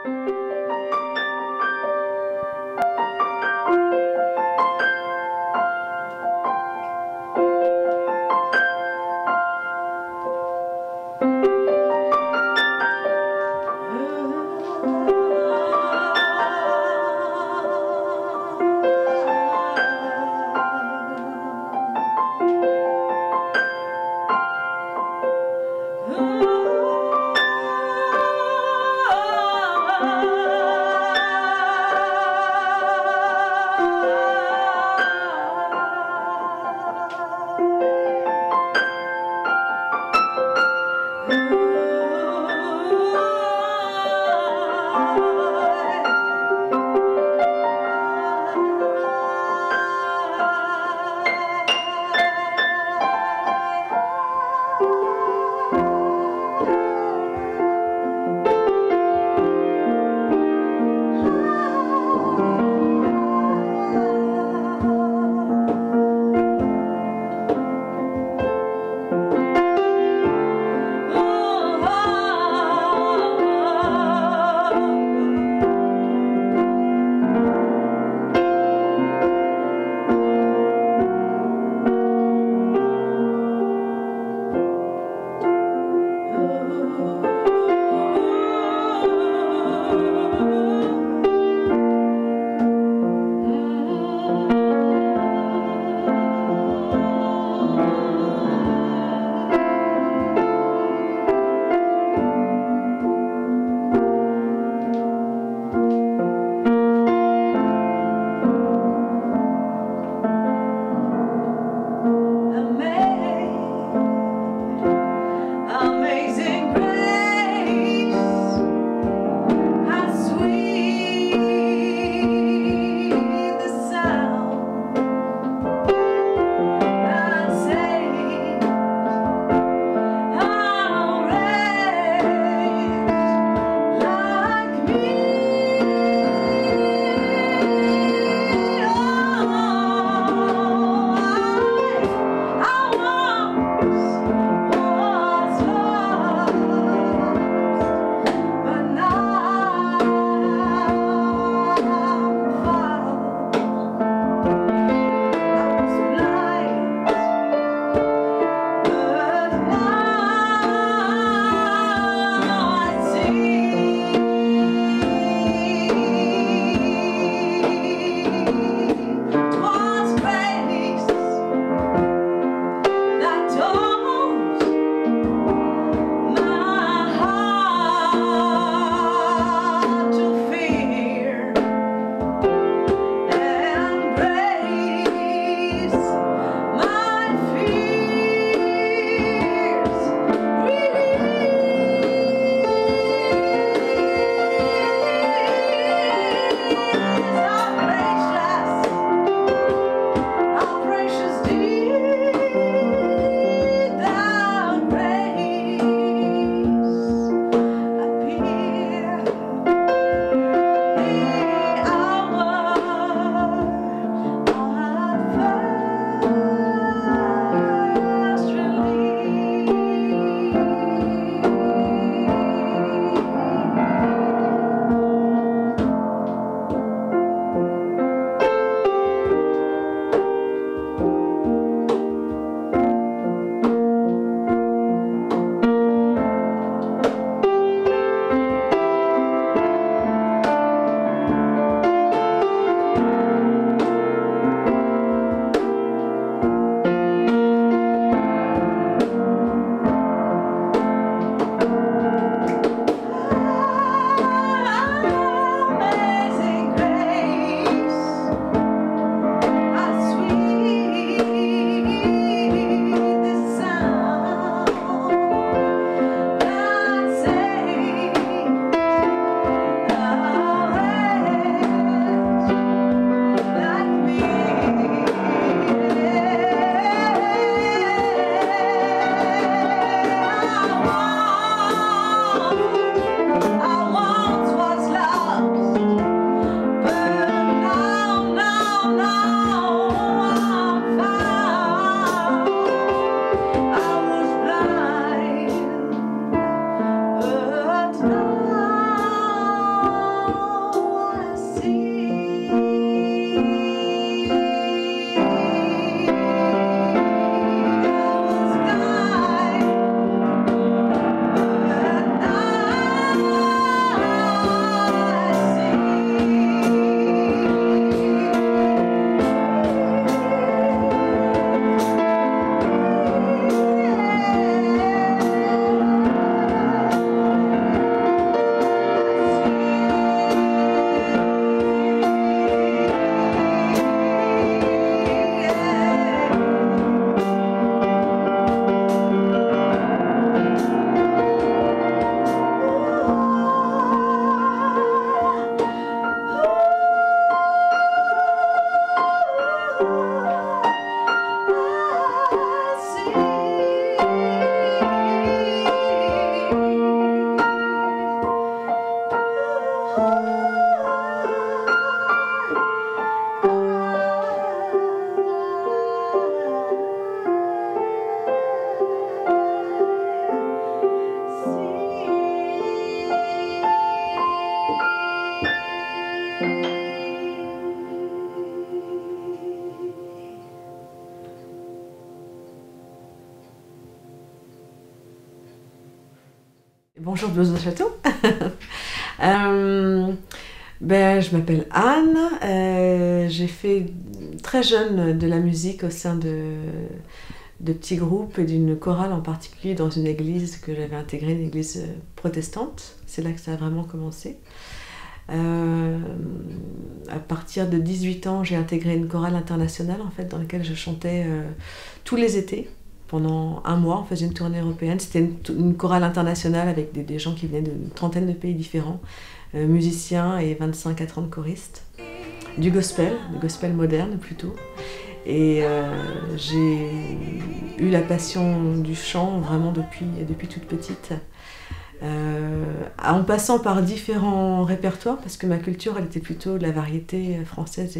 Oh Bonjour Blues au Château. Je m'appelle Anne. J'ai fait très jeune de la musique au sein de petits groupes et d'une chorale en particulier dans une église que j'avais intégrée, une église protestante. C'est là que ça a vraiment commencé. À partir de 18 ans, j'ai intégré une chorale internationale en fait, dans laquelle je chantais tous les étés. Pendant un mois, on faisait une tournée européenne. C'était une chorale internationale avec des gens qui venaient d'une trentaine de pays différents, musiciens et 25 à 30 choristes. Du gospel moderne plutôt. Et j'ai eu la passion du chant vraiment depuis toute petite. En passant par différents répertoires, parce que ma culture elle était plutôt de la variété française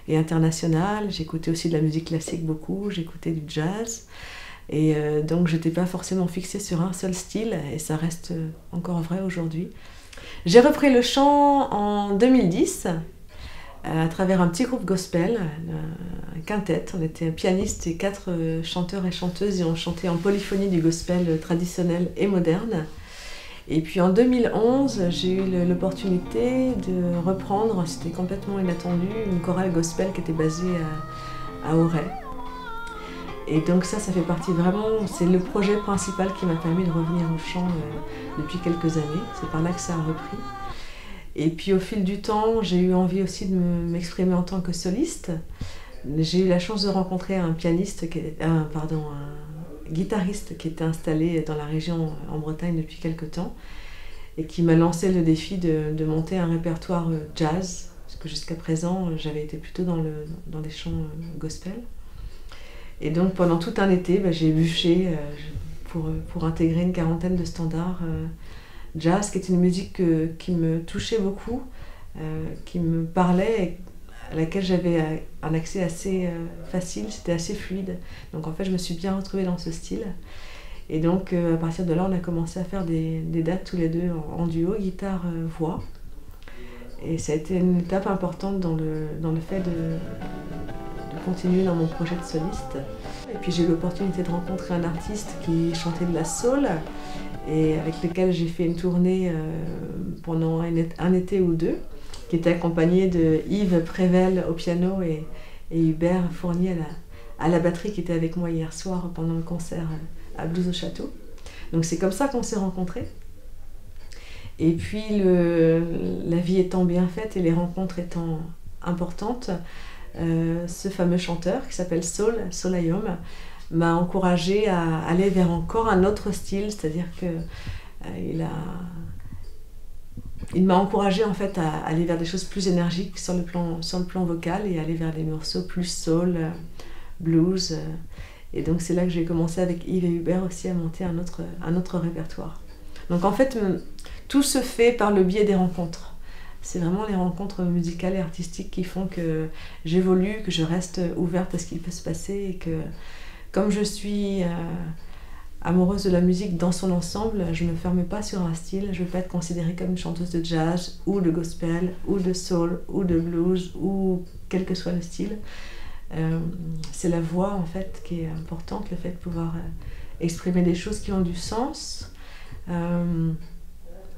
et internationale. J'écoutais aussi de la musique classique beaucoup, j'écoutais du jazz. Et donc je n'étais pas forcément fixée sur un seul style, et ça reste encore vrai aujourd'hui. J'ai repris le chant en 2010, à travers un petit groupe gospel, un quintet. On était pianiste et 4 chanteurs et chanteuses, et on chantait en polyphonie du gospel traditionnel et moderne. Et puis en 2011, j'ai eu l'opportunité de reprendre, c'était complètement inattendu, une chorale gospel qui était basée à Auray. Et donc ça fait partie vraiment, c'est le projet principal qui m'a permis de revenir au chant depuis quelques années. C'est par là que ça a repris. Et puis au fil du temps, j'ai eu envie aussi de m'exprimer en tant que soliste. J'ai eu la chance de rencontrer un guitariste qui était installé dans la région en Bretagne depuis quelques temps et qui m'a lancé le défi de monter un répertoire jazz, parce que jusqu'à présent, j'avais été plutôt dans les chants gospel. Et donc pendant tout un été, j'ai bûché pour intégrer une quarantaine de standards jazz, qui est une musique qui me touchait beaucoup, qui me parlait et à laquelle j'avais un accès assez facile, c'était assez fluide. Donc en fait je me suis bien retrouvée dans ce style. Et donc à partir de là on a commencé à faire des dates tous les deux en duo, guitare-voix. Et ça a été une étape importante dans le fait de continuer dans mon projet de soliste. Et puis j'ai eu l'opportunité de rencontrer un artiste qui chantait de la soul et avec lequel j'ai fait une tournée pendant un été ou deux, qui était accompagné de Yves Prével au piano et Hubert Fournier à la batterie, qui était avec moi hier soir pendant le concert à Blues au Château. Donc c'est comme ça qu'on s'est rencontrés. Et puis la vie étant bien faite et les rencontres étant importantes, ce fameux chanteur qui s'appelle Solayom m'a encouragée à aller vers encore un autre style, c'est-à-dire que il m'a encouragée en fait à aller vers des choses plus énergiques sur le plan vocal et aller vers des morceaux plus soul, blues. Et donc c'est là que j'ai commencé avec Yves et Hubert aussi à monter un autre répertoire. Donc en fait, tout se fait par le biais des rencontres. C'est vraiment les rencontres musicales et artistiques qui font que j'évolue, que je reste ouverte à ce qu'il peut se passer et que, comme je suis amoureuse de la musique dans son ensemble, je ne me ferme pas sur un style. Je ne veux pas être considérée comme une chanteuse de jazz ou de gospel ou de soul ou de blues ou quel que soit le style. C'est la voix en fait qui est importante, le fait de pouvoir exprimer des choses qui ont du sens.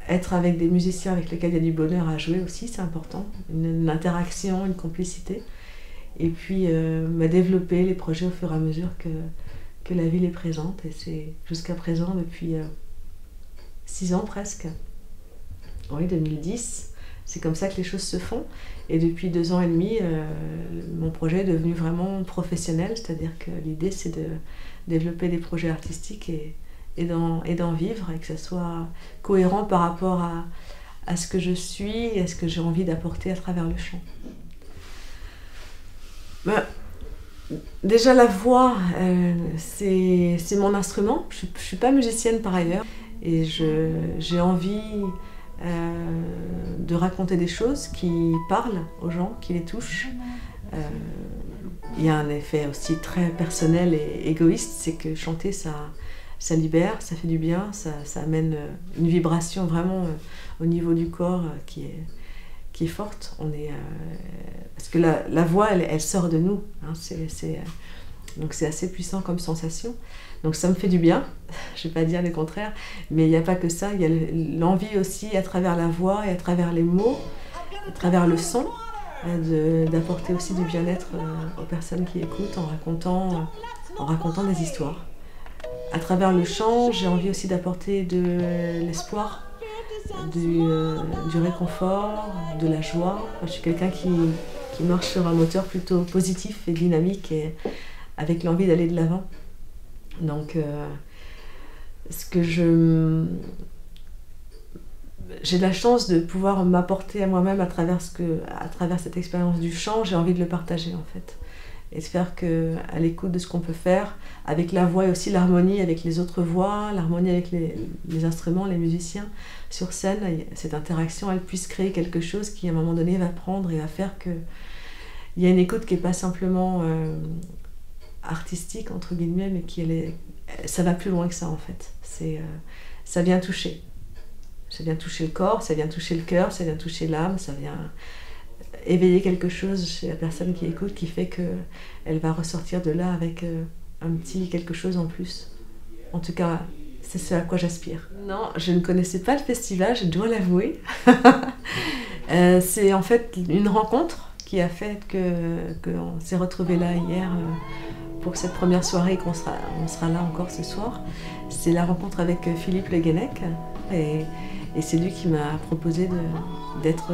Être avec des musiciens avec lesquels il y a du bonheur à jouer aussi, c'est important. Une interaction, une complicité. Et puis développer les projets au fur et à mesure que la vie les présente. Et c'est jusqu'à présent, depuis 6 ans presque, oui, 2010, c'est comme ça que les choses se font. Et depuis 2 ans et demi, mon projet est devenu vraiment professionnel, c'est-à-dire que l'idée c'est de développer des projets artistiques et d'en vivre, et que ça soit cohérent par rapport à ce que je suis et à ce que j'ai envie d'apporter à travers le chant. Déjà la voix, c'est mon instrument. Je ne suis pas musicienne par ailleurs, et j'ai envie de raconter des choses qui parlent aux gens, qui les touchent. Il y a un effet aussi très personnel et égoïste, c'est que chanter ça libère, ça fait du bien, ça amène une vibration vraiment au niveau du corps qui est forte. Parce que la voix, elle sort de nous, hein, donc c'est assez puissant comme sensation. Donc ça me fait du bien, je ne vais pas dire le contraire, mais il n'y a pas que ça, il y a l'envie aussi à travers la voix et à travers les mots, à travers le son, d'apporter aussi du bien-être aux personnes qui écoutent en racontant des histoires. À travers le chant, j'ai envie aussi d'apporter de l'espoir, du réconfort, de la joie. Je suis quelqu'un qui marche sur un moteur plutôt positif et dynamique et avec l'envie d'aller de l'avant. Donc, j'ai de la chance de pouvoir m'apporter à moi-même à travers cette expérience du chant. J'ai envie de le partager en fait. Et de faire qu'à l'écoute de ce qu'on peut faire, avec la voix et aussi l'harmonie avec les autres voix, l'harmonie avec les instruments, les musiciens, sur scène, cette interaction, elle puisse créer quelque chose qui à un moment donné va prendre et va faire qu'il y a une écoute qui n'est pas simplement artistique, entre guillemets, mais ça va plus loin que ça en fait. Ça vient toucher. Ça vient toucher le corps, ça vient toucher le cœur, ça vient toucher l'âme, ça vient éveiller quelque chose chez la personne qui écoute qui fait qu'elle va ressortir de là avec un petit quelque chose en plus. En tout cas, c'est ce à quoi j'aspire. Non, je ne connaissais pas le festival, je dois l'avouer. C'est en fait une rencontre qui a fait qu'on s'est retrouvés là hier pour cette première soirée et qu'on sera là encore ce soir. C'est la rencontre avec Philippe Le Guenec et c'est lui qui m'a proposé d'être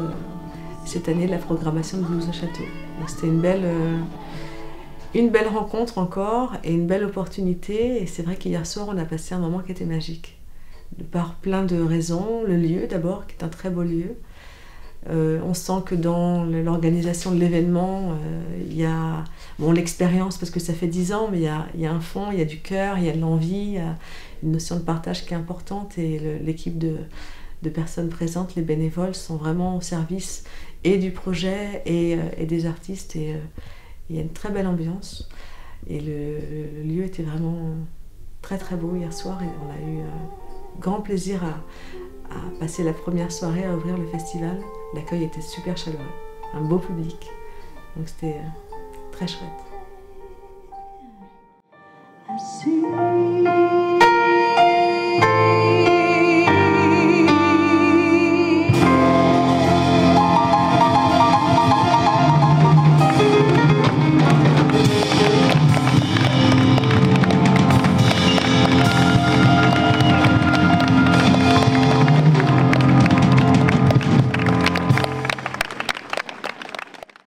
cette année de la programmation de Blues au Château. Donc c'était une belle rencontre encore et une belle opportunité. Et c'est vrai qu'hier soir, on a passé un moment qui était magique. Par plein de raisons. Le lieu d'abord, qui est un très beau lieu. On sent que dans l'organisation de l'événement, il y a l'expérience, parce que ça fait 10 ans, mais il y a un fond, il y a du cœur, il y a de l'envie, il y a une notion de partage qui est importante. Et l'équipe de personnes présentes, les bénévoles, sont vraiment au service et du projet et des artistes. Et il y a une très belle ambiance. Et le lieu était vraiment très très beau hier soir. Et on a eu grand plaisir à passer la première soirée, à ouvrir le festival. L'accueil était super chaleureux, un beau public. Donc c'était très chouette.